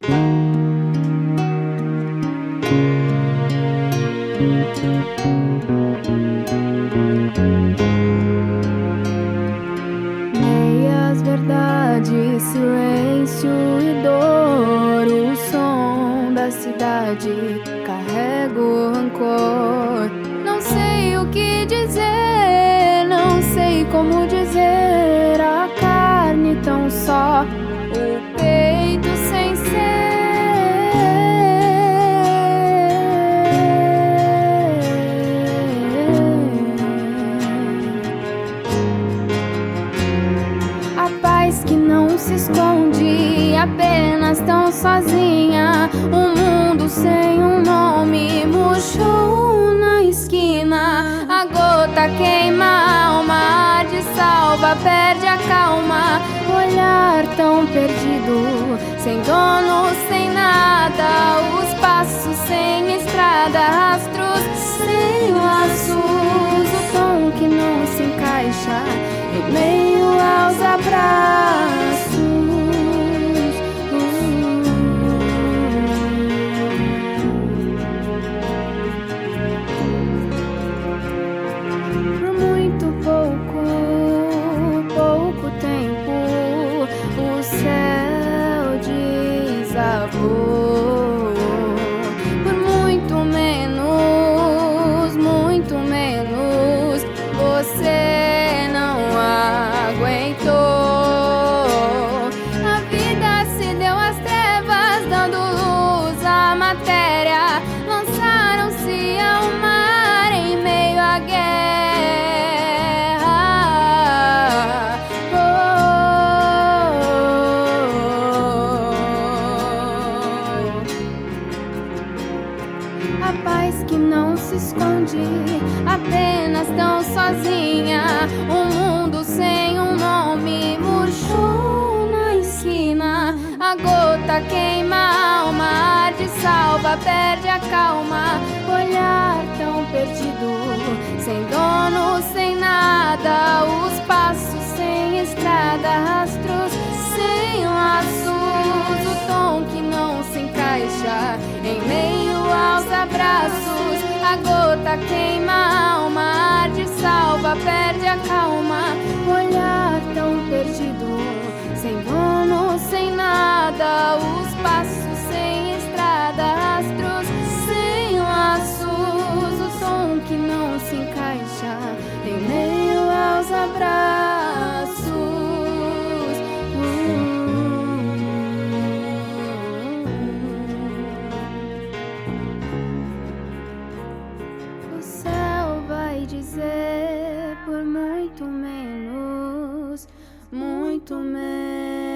Meias verdades, silêncio e dor, o som da cidade, carrego rancor. Não sei o que dizer, não sei como dizer, a carne tão só, o peito sem ser. A paz que não se esconde, apenas tão sozinha, um mundo sem um nome, murchou na esquina. A gota queima a alma, de salva, perde a calma. Olhar tão perdido, sem dono, sem nada, os passos sem estrada, rastros sem laços, o tom que não se encaixa em meio aos abraços. Por muito pouco tempo, o céu desabou. Por muito menos, você não aguentou. A vida se deu às trevas, dando luz à matéria. Lançaram-se ao mar em meio à guerra. A paz que não se esconde, apenas tão sozinha, um mundo sem um nome, murchou na esquina. A gota queima a alma, ar de salva, perde a calma. Olhar tão perdido, sem dono, sem nada, os passos sem estrada, rastros sem laços, o tom que não se encaixa em meio aos abraços. A gota queima a alma, ar de salva, perde a calma. Olhar tão perdido, sem dono, sem nada, os passos sem estrada, rastros sem laços, o som que não se encaixa em meio aos abraços. O céu vai dizer por muito menos, muito menos.